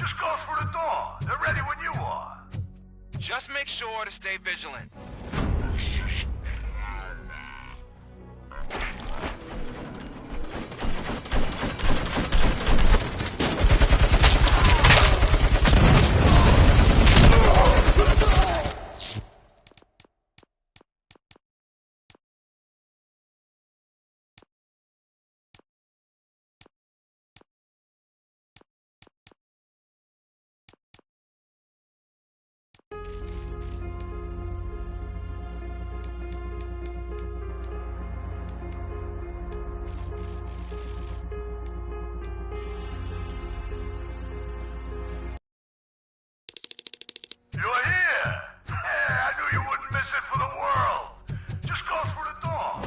Just go through the door. They're ready when you are. Just make sure to stay vigilant. You're here! I knew you wouldn't miss it for the world! Just go through the door.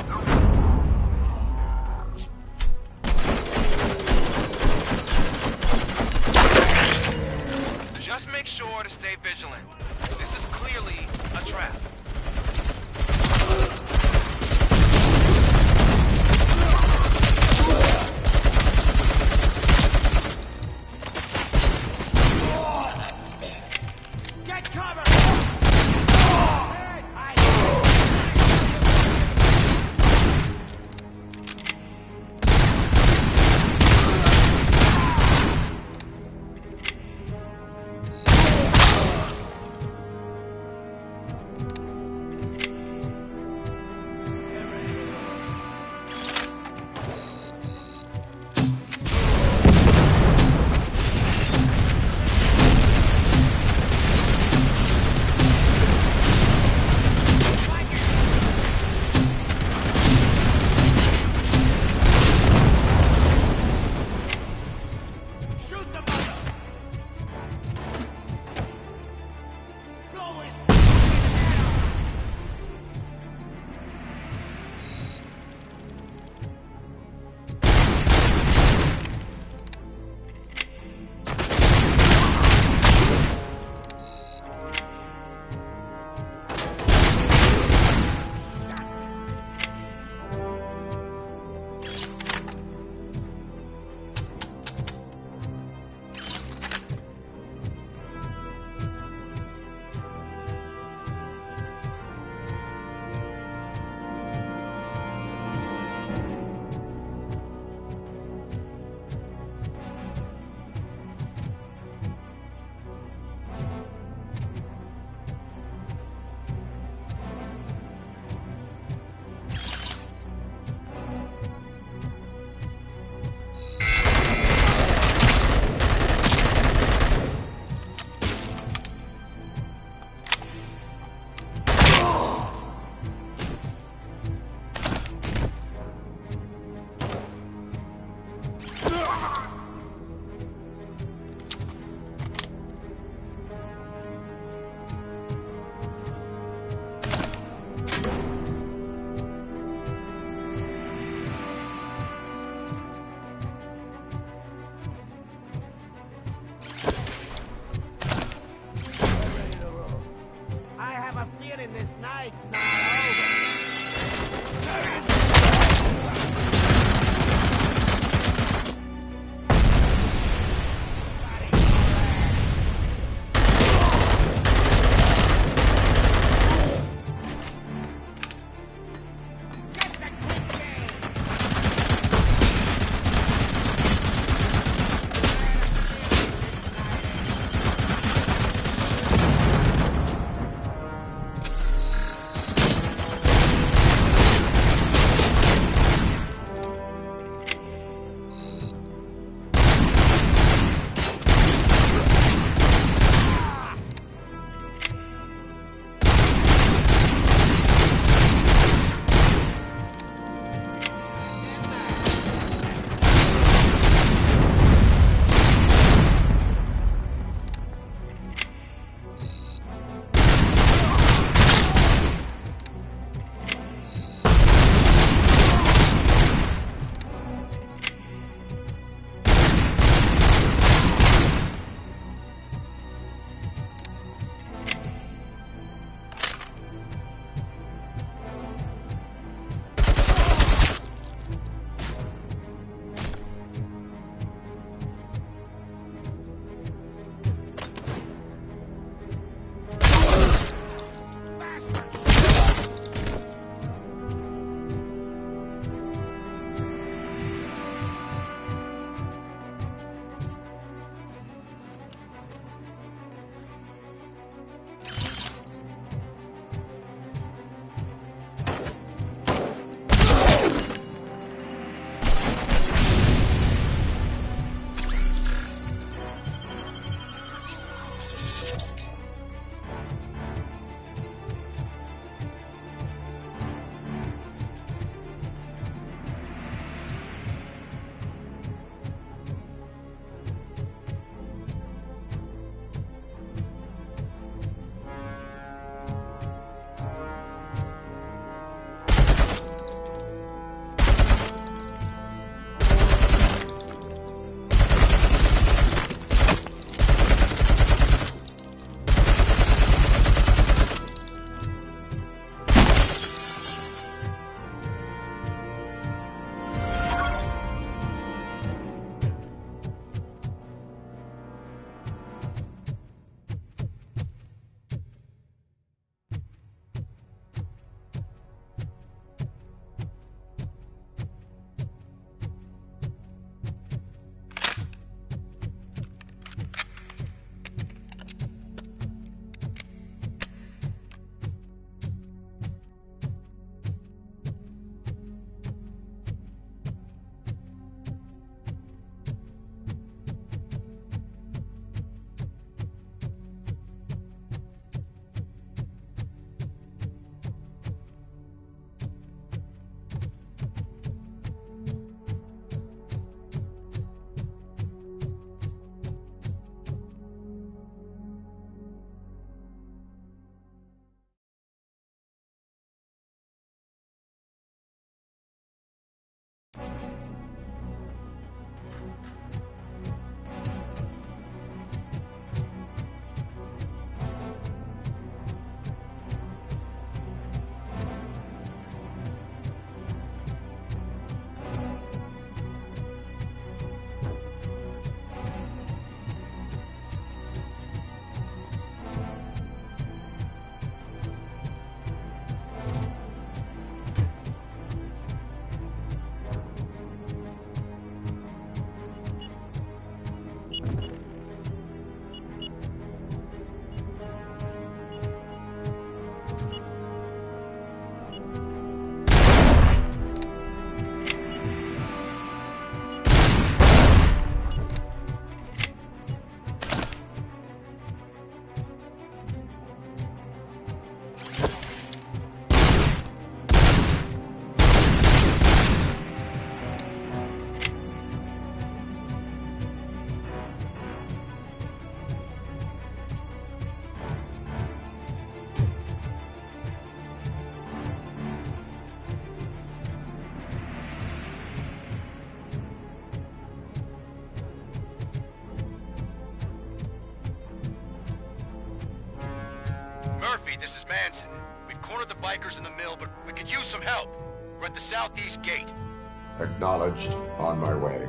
Just make sure to stay vigilant. This is clearly a trap. Murphy, this is Manson. We've cornered the bikers in the mill, but we could use some help. We're at the southeast gate. Acknowledged. On my way.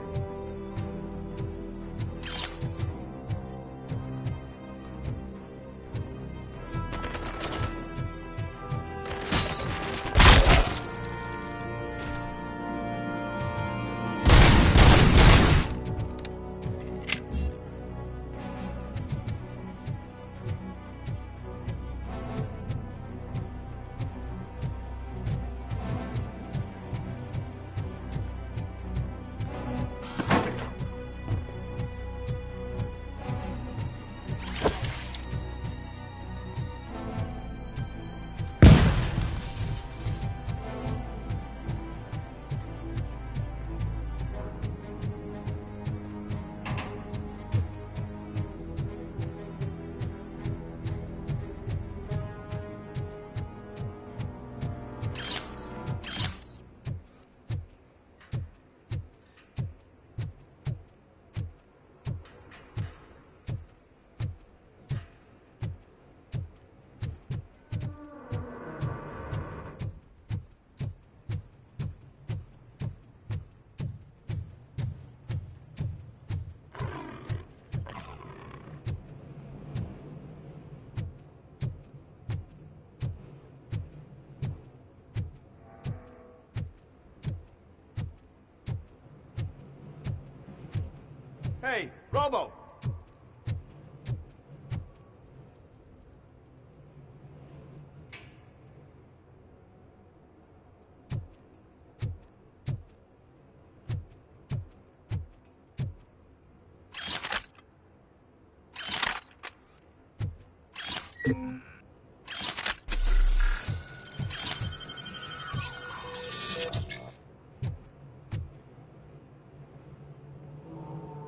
Hey, Robo!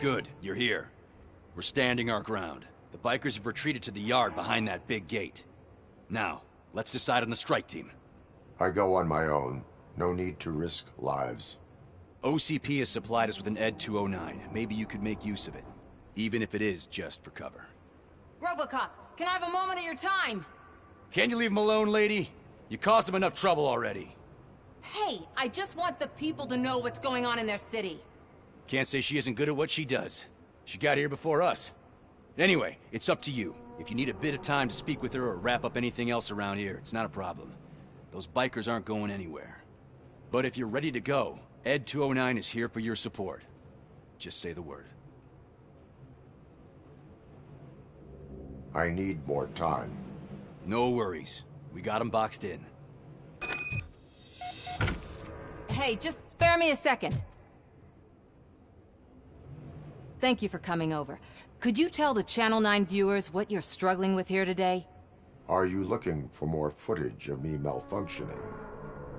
Good, you're here. We're standing our ground. The bikers have retreated to the yard behind that big gate. Now, let's decide on the strike team. I go on my own. No need to risk lives. OCP has supplied us with an ED 209. Maybe you could make use of it. Even if it is just for cover. Robocop, can I have a moment of your time? Can you leave him alone, lady? You caused him enough trouble already. Hey, I just want the people to know what's going on in their city. Can't say she isn't good at what she does. She got here before us. Anyway, it's up to you. If you need a bit of time to speak with her or wrap up anything else around here, it's not a problem. Those bikers aren't going anywhere. But if you're ready to go, ED 209 is here for your support. Just say the word. I need more time. No worries. We got him boxed in. Hey, just spare me a second. Thank you for coming over. Could you tell the Channel 9 viewers what you're struggling with here today? Are you looking for more footage of me malfunctioning?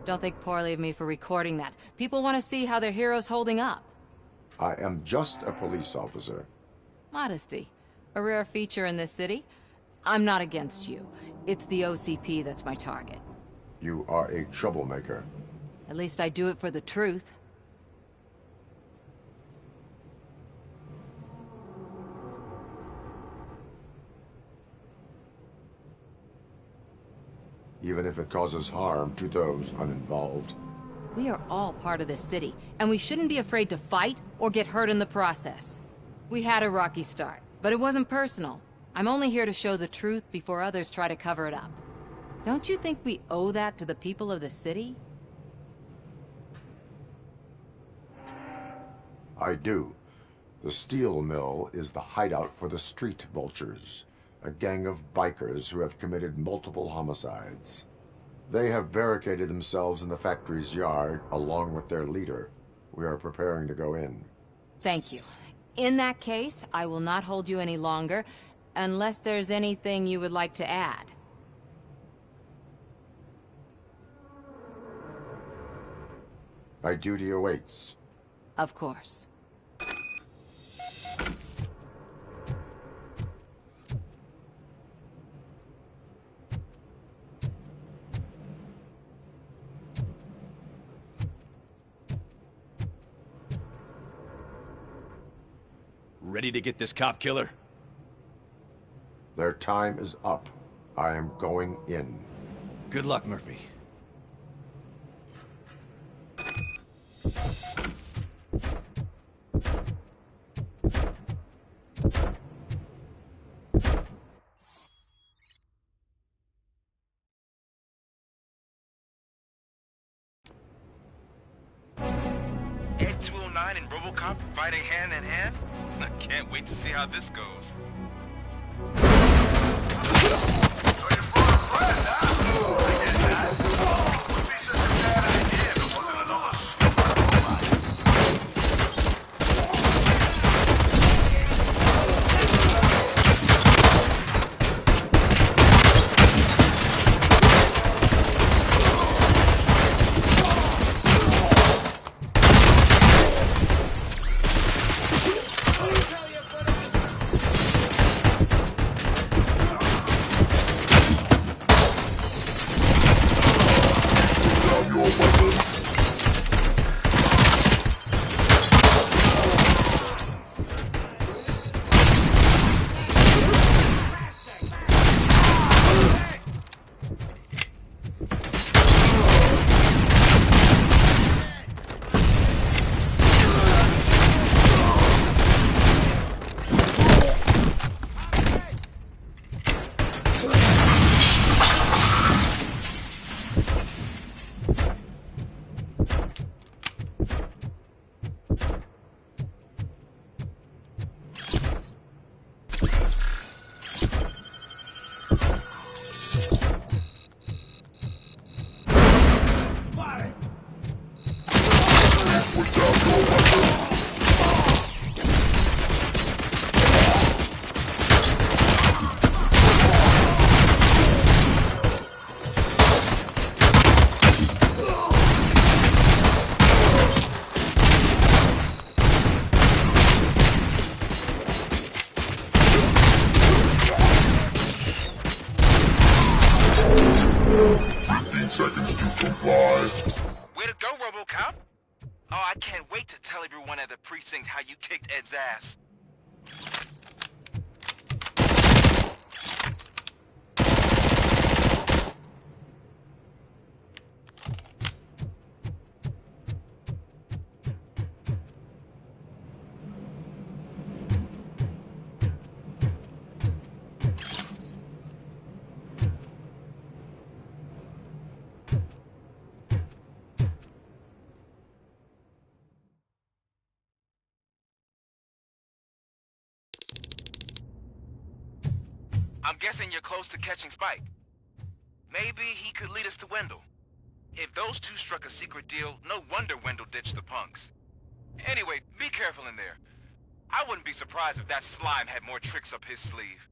Don't think poorly of me for recording that. People want to see how their hero's holding up. I am just a police officer. Modesty. A rare feature in this city. I'm not against you. It's the OCP that's my target. You are a troublemaker. At least I do it for the truth. even if it causes harm to those uninvolved. We are all part of this city, and we shouldn't be afraid to fight or get hurt in the process. We had a rocky start, but it wasn't personal. I'm only here to show the truth before others try to cover it up. Don't you think we owe that to the people of the city? I do. The steel mill is the hideout for the street vultures, a gang of bikers who have committed multiple homicides. They have barricaded themselves in the factory's yard, along with their leader. We are preparing to go in. Thank you. In that case, I will not hold you any longer, unless there's anything you would like to add. My duty awaits. Of course. Ready to get this cop killer? Their time is up. I am going in. Good luck, Murphy. Ed 209 and Robocop fighting hand in hand? I can't wait to see how this goes. So you brought a friend, huh? I get that. Wouldn't be such a bad idea if it wasn't another stupid robot. Seconds to comply. Way to go, Robocop! Oh, I can't wait to tell everyone at the precinct how you kicked Ed's ass. I'm guessing you're close to catching Spike. Maybe he could lead us to Wendell. If those two struck a secret deal, no wonder Wendell ditched the punks. Anyway, be careful in there. I wouldn't be surprised if that slime had more tricks up his sleeve.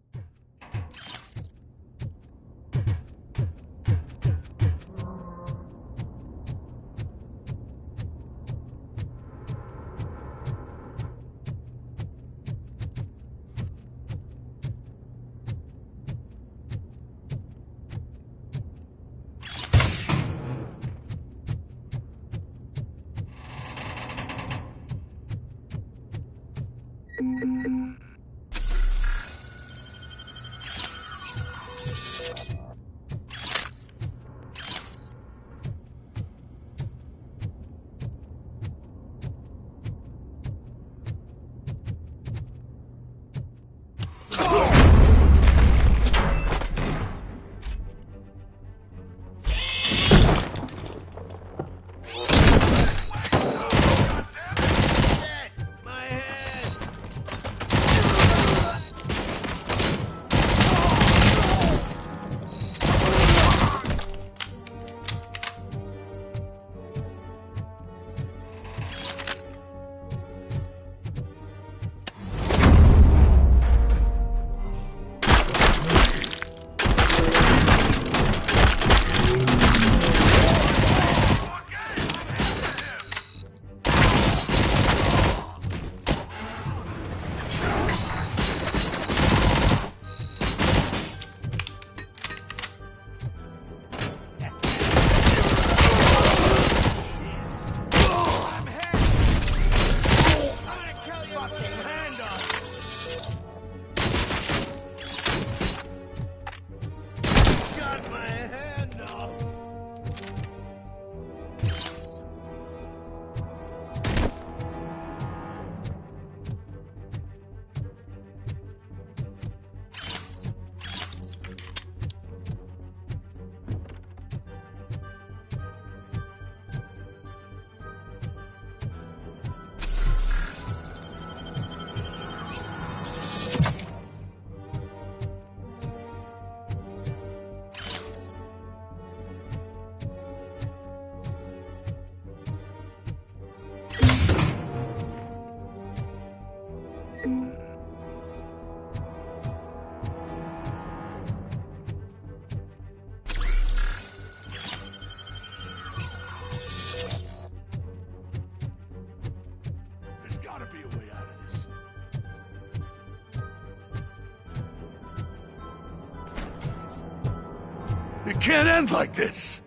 can't end like this.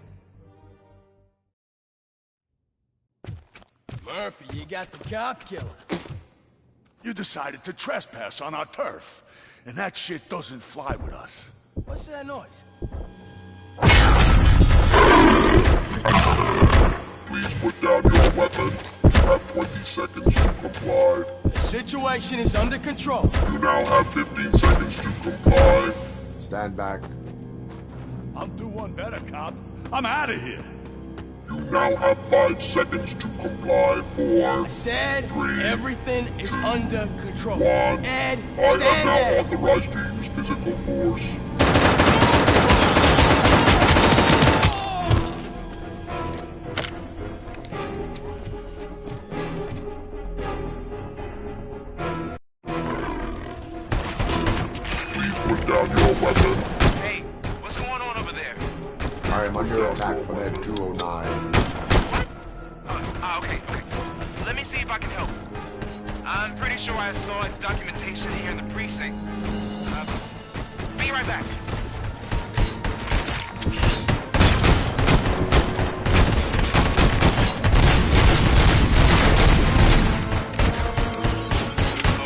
Murphy, you got the cop killer. You decided to trespass on our turf, and that shit doesn't fly with us. What's that noise? Please put down your weapon. You have 20 seconds to comply. The situation is under control. You now have 15 seconds to comply. Stand back. I'll do one better, cop. I'm out of here. You now have 5 seconds to comply. 4, I said 3, everything is under control. 1. Ed, I am stand now there. authorized to use physical force. Please put down your weapon. Hey, what's going on over there? I am under attack from Ed 209. Okay. Let me see if I can help. I'm pretty sure I saw its documentation here in the precinct. Be right back.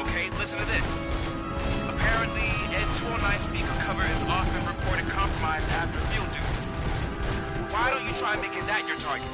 Okay, listen to this. Apparently, Ed 209 speaker cover is often reported compromised after field duty. Why don't you try making that your target?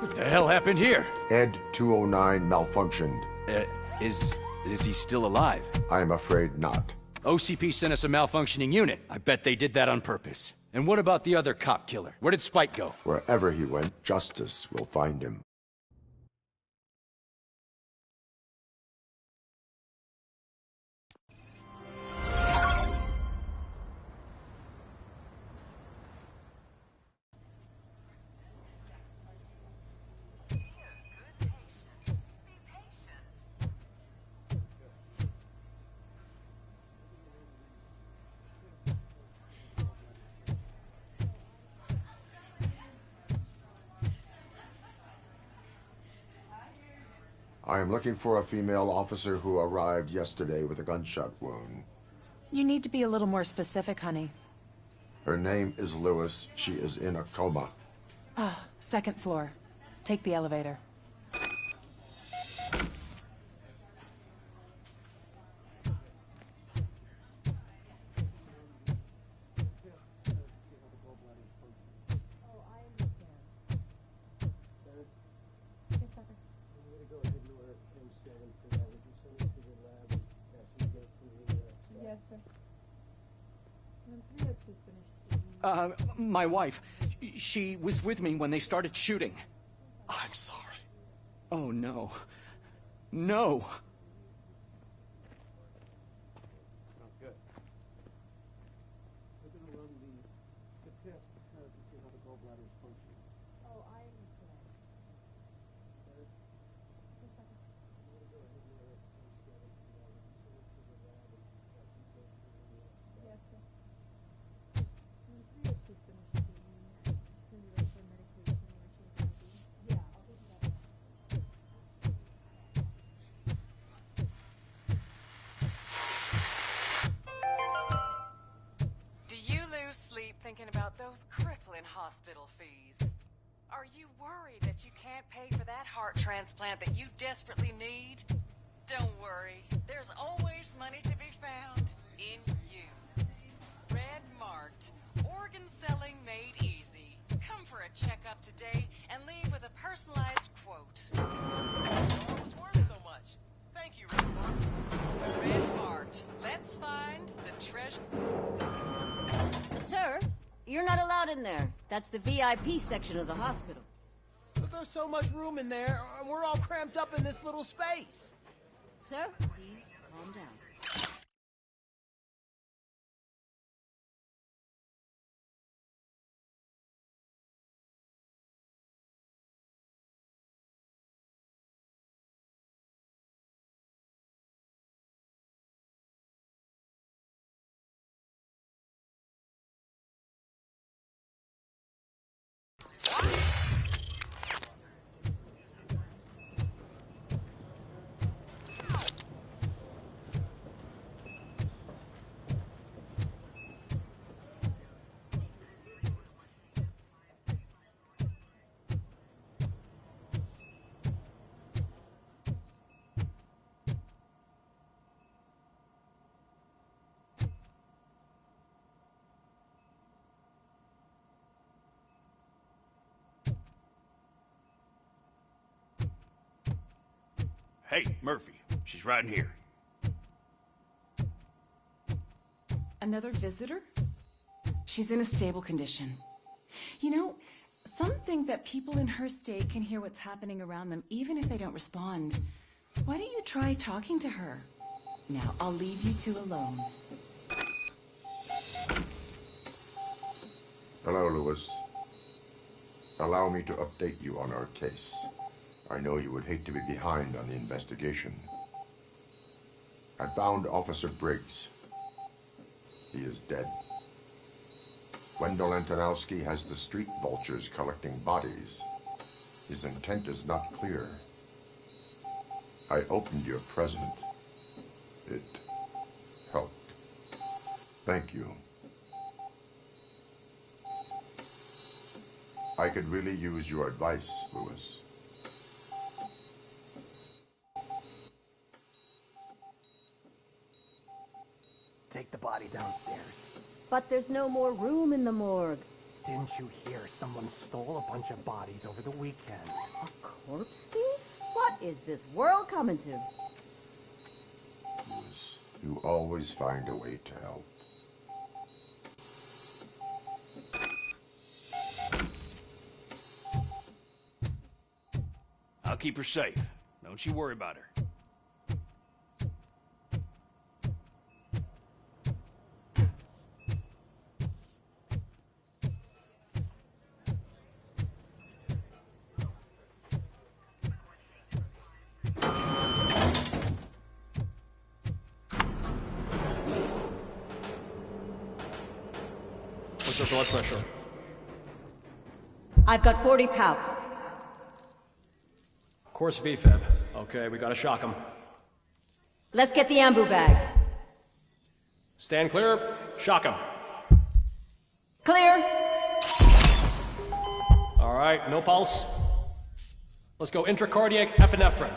What the hell happened here? Ed 209 malfunctioned. Is he still alive? I am afraid not. OCP sent us a malfunctioning unit. I bet they did that on purpose. And what about the other cop killer? Where did Spike go? Wherever he went, justice will find him. I am looking for a female officer who arrived yesterday with a gunshot wound. You need to be a little more specific, honey. Her name is Lewis. She is in a coma. Second floor. Take the elevator. My wife. She was with me when they started shooting. I'm sorry. Oh, no. No! Sounds good. We're gonna run the test to see how the gallbladder is functioning. Oh, I understand. Yes, sir. When Priya she's finished eating, send her over medication where she's gonna be. Yeah, I'll do that. Do you lose sleep thinking about those crippling hospital fees? Are you worried that you can't pay for that heart transplant that you desperately need? Don't worry, there's always money to be found in you. Red marked, organ selling made easy. Come for a checkup today and leave with a personalized quote. It was worth so much. Thank you, Red Marked. Red marked, let's find the treasure. Sir, you're not allowed in there. That's the VIP section of the hospital. But there's so much room in there, and we're all cramped up in this little space. Sir, please calm down. Hey, Murphy. She's right in here. Another visitor? She's in a stable condition. You know, some think that people in her state can hear what's happening around them even if they don't respond. Why don't you try talking to her? Now, I'll leave you two alone. Hello, Lewis. Allow me to update you on our case. I know you would hate to be behind on the investigation. I found Officer Briggs. He is dead. Wendell Antonowski has the street vultures collecting bodies. His intent is not clear. I opened your present. It helped. Thank you. I could really use your advice, Lewis. Take the body downstairs. But there's no more room in the morgue. Didn't you hear someone stole a bunch of bodies over the weekend? A corpse thief? What is this world coming to? You always find a way to help. I'll keep her safe. Don't you worry about her. What's your blood pressure? I've got 40 pow. Course VFib. Okay, we gotta shock him. Let's get the ambu bag. Stand clear. Shock him. Clear. All right, no pulse. Let's go intracardiac epinephrine.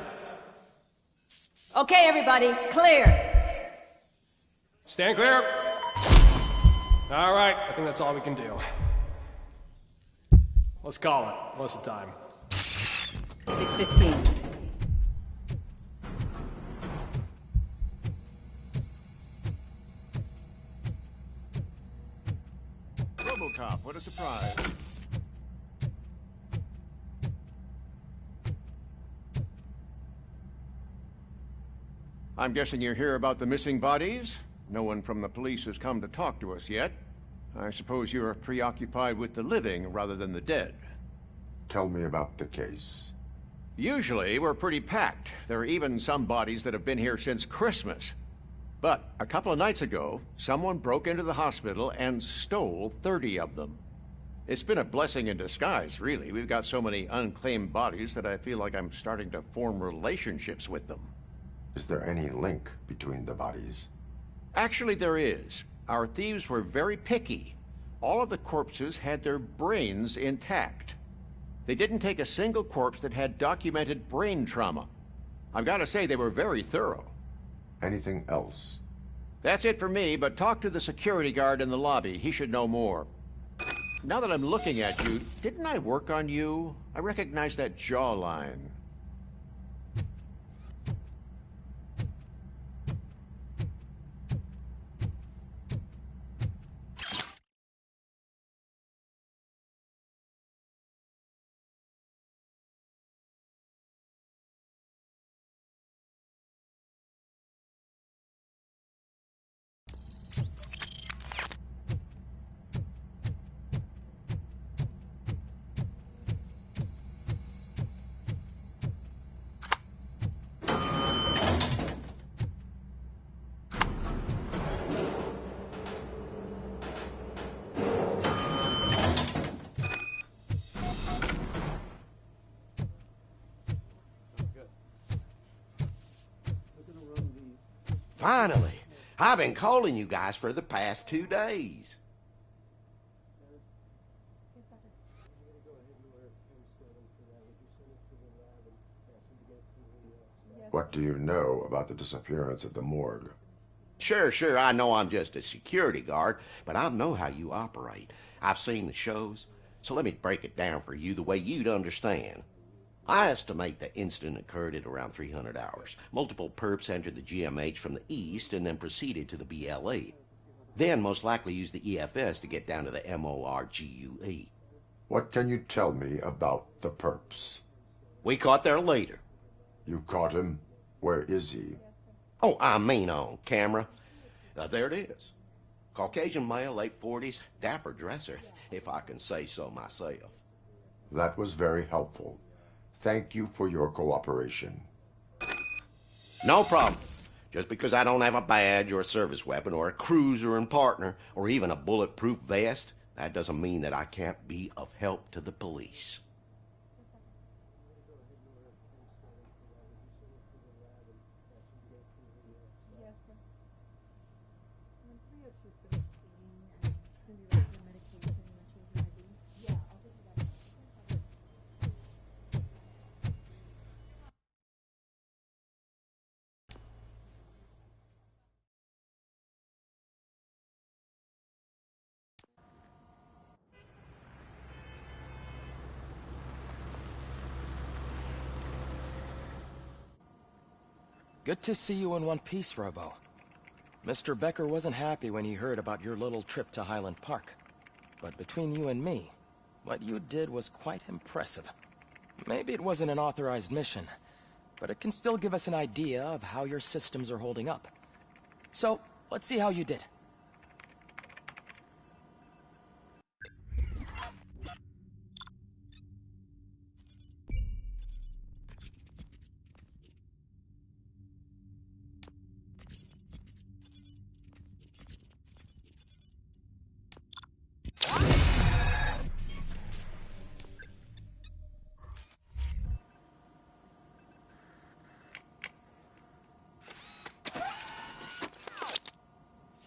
Okay, everybody, clear. Stand clear. All right, I think that's all we can do. Let's call it. What's the time? 6:15. Robocop, what a surprise. I'm guessing you're here about the missing bodies? No one from the police has come to talk to us yet. I suppose you're preoccupied with the living rather than the dead. Tell me about the case. Usually, we're pretty packed. There are even some bodies that have been here since Christmas. But a couple of nights ago, someone broke into the hospital and stole 30 of them. It's been a blessing in disguise, really. We've got so many unclaimed bodies that I feel like I'm starting to form relationships with them. Is there any link between the bodies? Actually, there is. Our thieves were very picky. All of the corpses had their brains intact. They didn't take a single corpse that had documented brain trauma. I've got to say, they were very thorough. Anything else? That's it for me, but talk to the security guard in the lobby. He should know more. Now that I'm looking at you, didn't I work on you? I recognize that jawline. Finally! I've been calling you guys for the past 2 days. What do you know about the disappearance at the morgue? Sure, I know I'm just a security guard, but I know how you operate. I've seen the shows, so let me break it down for you the way you'd understand. I estimate the incident occurred at around 300 hours. Multiple perps entered the GMH from the east and then proceeded to the BLE. Then most likely used the EFS to get down to the MORGUE. What can you tell me about the perps? We caught their leader. You caught him? Where is he? Oh, I mean on camera. There it is. Caucasian male, late 40s, dapper dresser, if I can say so myself. That was very helpful. Thank you for your cooperation. No problem. Just because I don't have a badge or a service weapon or a cruiser and partner or even a bulletproof vest, that doesn't mean that I can't be of help to the police. Good to see you in one piece, Robo. Mr. Becker wasn't happy when he heard about your little trip to Highland Park. But between you and me, what you did was quite impressive. Maybe it wasn't an authorized mission, but it can still give us an idea of how your systems are holding up. So, let's see how you did.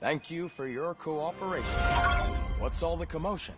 Thank you for your cooperation. What's all the commotion?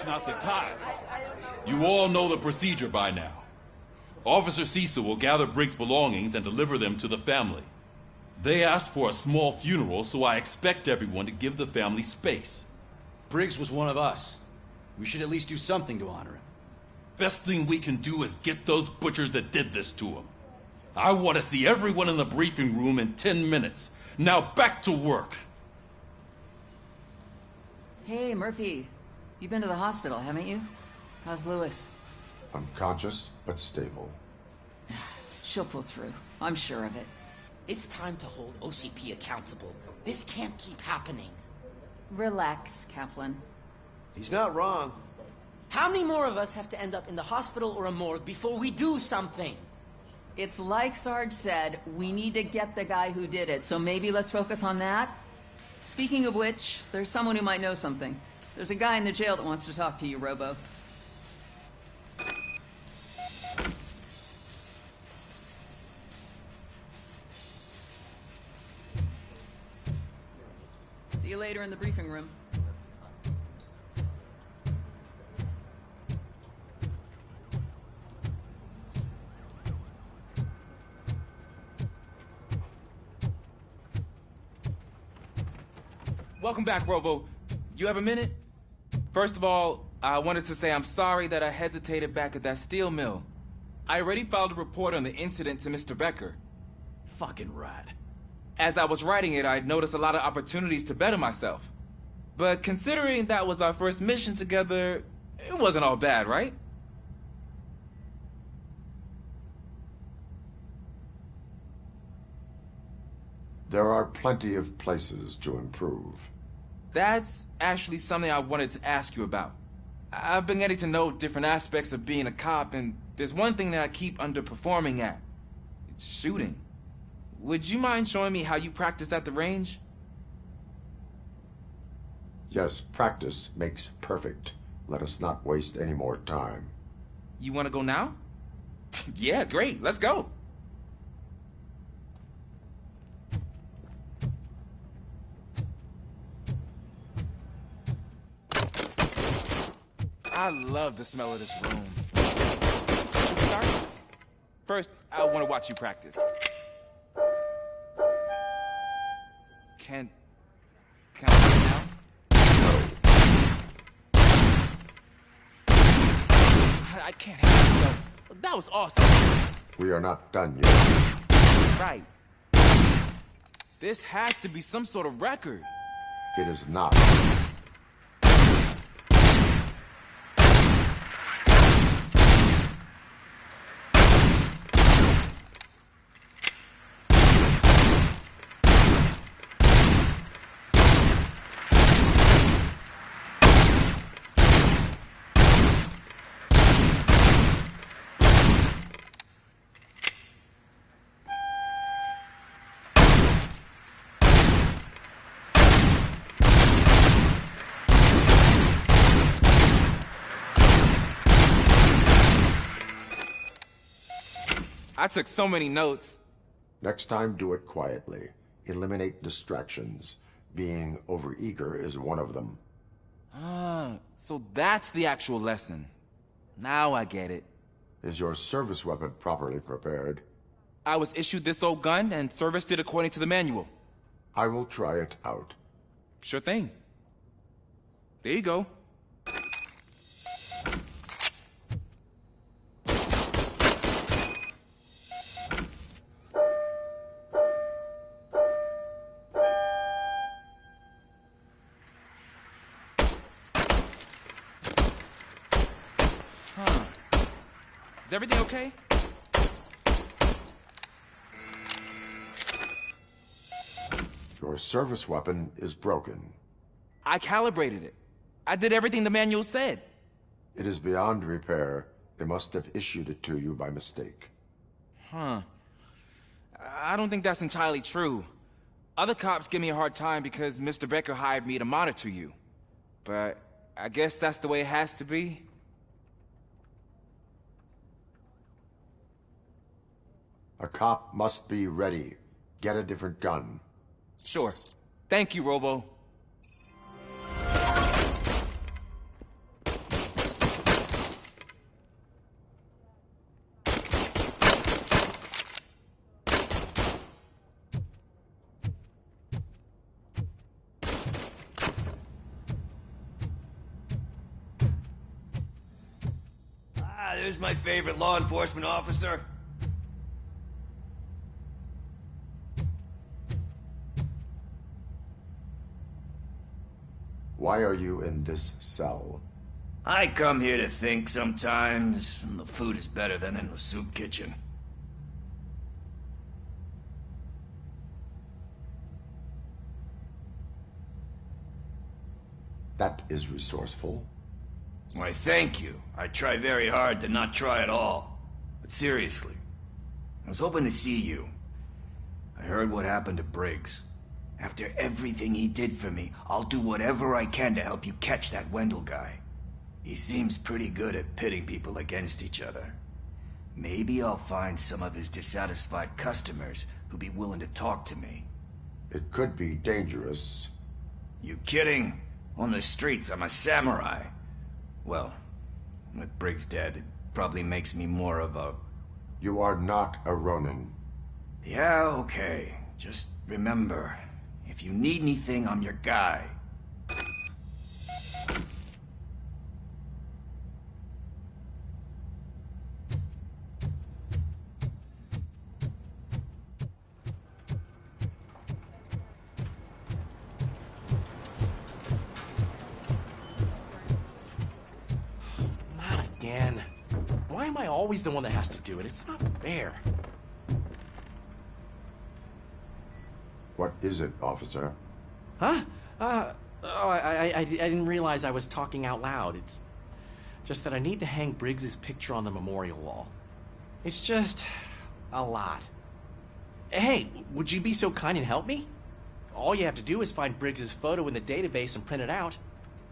Not the time. You all know the procedure by now. Officer Cecil will gather Briggs' belongings and deliver them to the family. They asked for a small funeral, so I expect everyone to give the family space. Briggs was one of us. We should at least do something to honor him. Best thing we can do is get those butchers that did this to him. I want to see everyone in the briefing room in 10 minutes. Now back to work. Hey, Murphy. You've been to the hospital, haven't you? How's Lewis? Unconscious, but stable. She'll pull through. I'm sure of it. It's time to hold OCP accountable. This can't keep happening. Relax, Kaplan. He's not wrong. How many more of us have to end up in the hospital or a morgue before we do something? It's like Sarge said, we need to get the guy who did it, so maybe let's focus on that? Speaking of which, there's someone who might know something. There's a guy in the jail that wants to talk to you, Robo. See you later in the briefing room. Welcome back, Robo. You have a minute? First of all, I wanted to say I'm sorry that I hesitated back at that steel mill. I already filed a report on the incident to Mr. Becker. Fucking rat. As I was writing it, I'd noticed a lot of opportunities to better myself. But considering that was our first mission together, it wasn't all bad, right? There are plenty of places to improve. That's actually something I wanted to ask you about. I've been getting to know different aspects of being a cop, and there's one thing that I keep underperforming at. It's shooting. Would you mind showing me how you practice at the range? Yes, practice makes perfect. Let us not waste any more time. You want to go now? Yeah, great. Let's go. I love the smell of this room. Should we start? First, I want to watch you practice. Can I do it now? I can't help myself. That was awesome. We are not done yet. Right. This has to be some sort of record. It is not. I took so many notes. Next time, do it quietly. Eliminate distractions. Being overeager is one of them. Ah, so that's the actual lesson. Now I get it. Is your service weapon properly prepared? I was issued this old gun and serviced it according to the manual. I will try it out. Sure thing. There you go. Huh. Is everything okay? Your service weapon is broken. I calibrated it. I did everything the manual said. It is beyond repair. They must have issued it to you by mistake. Huh. I don't think that's entirely true. Other cops give me a hard time because Mr. Becker hired me to monitor you. But I guess that's the way it has to be. A cop must be ready. Get a different gun. Sure. Thank you, Robo. There's my favorite law enforcement officer. Why are you in this cell? I come here to think sometimes, and the food is better than in the soup kitchen. That is resourceful. Why, thank you. I try very hard to not try at all. But seriously, I was hoping to see you. I heard what happened to Briggs. After everything he did for me, I'll do whatever I can to help you catch that Wendell guy. He seems pretty good at pitting people against each other. Maybe I'll find some of his dissatisfied customers who'd be willing to talk to me. It could be dangerous. You kidding? On the streets, I'm a samurai. Well, with Briggs dead, it probably makes me more of a... You are not a Ronin. Yeah, okay. Just remember, if you need anything, I'm your guy. Why am I always the one that has to do it? It's not fair. What is it, officer? Huh? I didn't realize I was talking out loud. It's just that I need to hang Briggs's picture on the memorial wall. It's just a lot. Hey, would you be so kind and help me? All you have to do is find Briggs's photo in the database and print it out.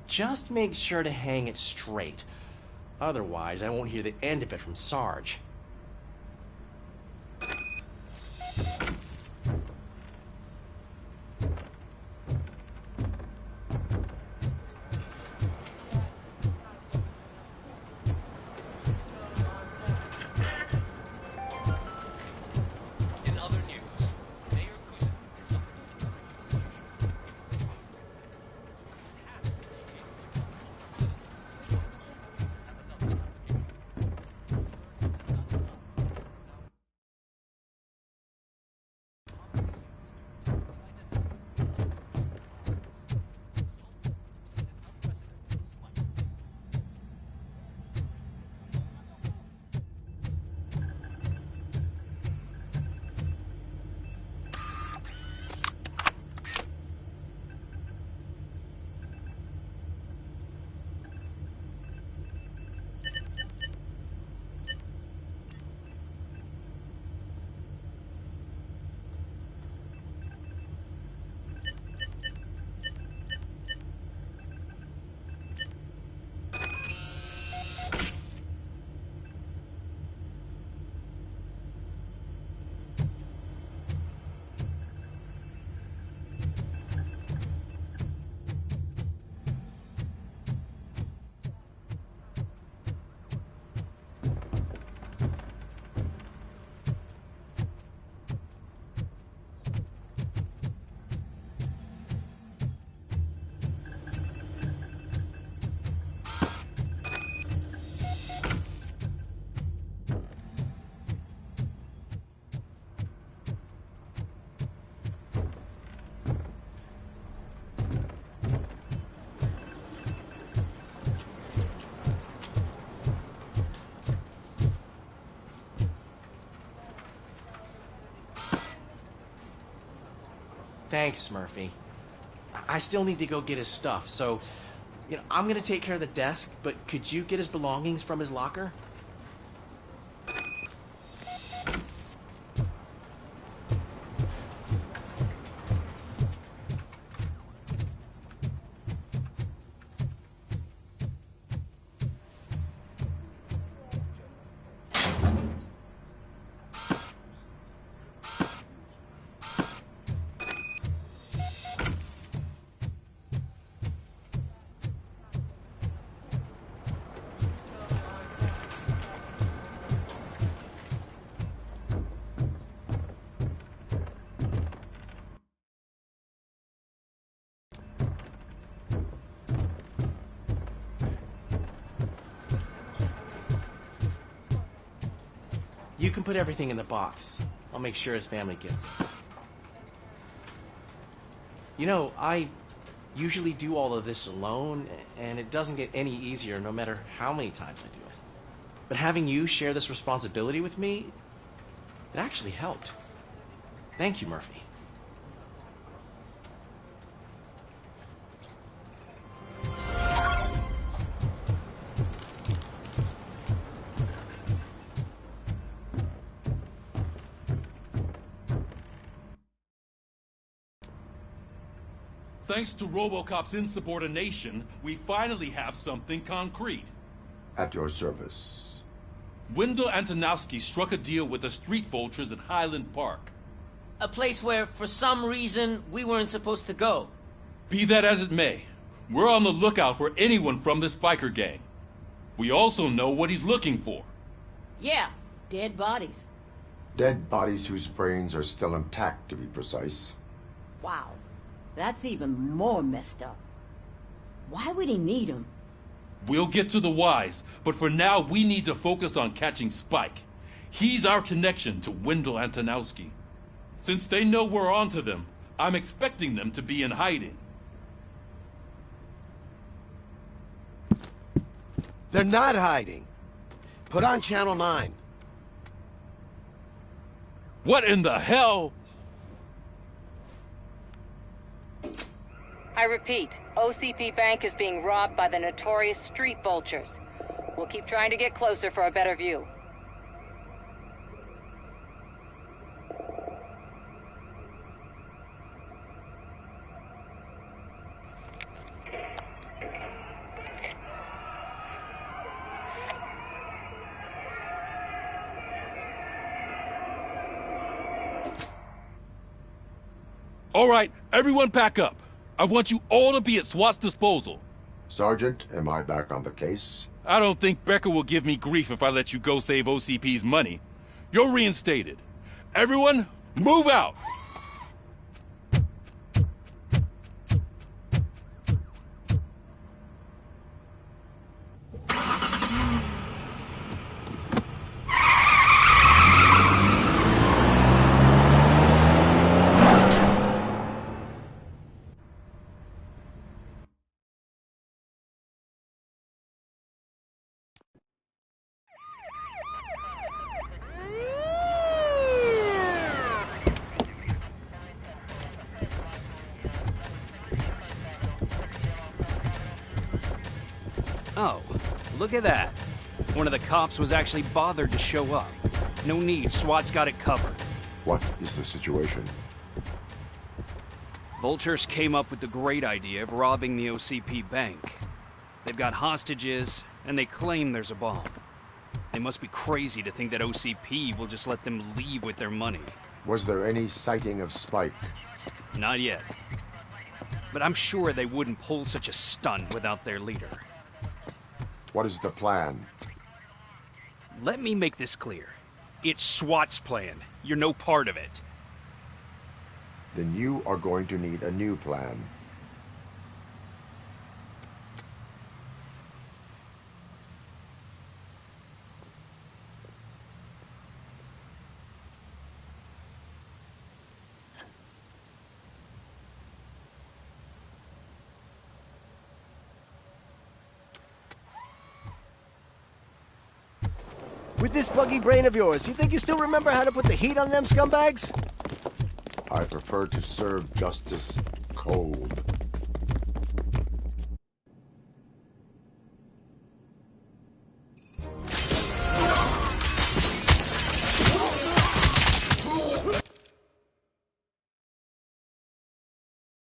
Just make sure to hang it straight. Otherwise, I won't hear the end of it from Sarge. Thanks, Murphy. I still need to go get his stuff, so, I'm gonna take care of the desk, but could you get his belongings from his locker? You can put everything in the box. I'll make sure his family gets it. I usually do all of this alone, and it doesn't get any easier no matter how many times I do it. But having you share this responsibility with me, it actually helped. Thank you, Murphy. Thanks to Robocop's insubordination, we finally have something concrete. At your service. Wendell Antonowski struck a deal with the street vultures at Highland Park. A place where, for some reason, we weren't supposed to go. Be that as it may, we're on the lookout for anyone from this biker gang. We also know what he's looking for. Yeah, dead bodies. Dead bodies whose brains are still intact, to be precise. Wow. That's even more messed up. Why would he need him? We'll get to the whys, but for now we need to focus on catching Spike. He's our connection to Wendell Antonowski. Since they know we're onto them, I'm expecting them to be in hiding. They're not hiding. Put on Channel 9. What in the hell? I repeat, OCP Bank is being robbed by the notorious street vultures. We'll keep trying to get closer for a better view. All right, everyone pack up. I want you all to be at SWAT's disposal. Sergeant, am I back on the case? I don't think Becker will give me grief if I let you go save OCP's money. You're reinstated. Everyone, move out! Oh, look at that. One of the cops was actually bothered to show up. No need, SWAT's got it covered. What is the situation? Vultures came up with the great idea of robbing the OCP bank. They've got hostages, and they claim there's a bomb. They must be crazy to think that OCP will just let them leave with their money. Was there any sighting of Spike? Not yet. But I'm sure they wouldn't pull such a stunt without their leader. What is the plan? Let me make this clear. It's SWAT's plan. You're no part of it. Then you are going to need a new plan. With this buggy brain of yours, you think you still remember how to put the heat on them scumbags? I prefer to serve justice cold.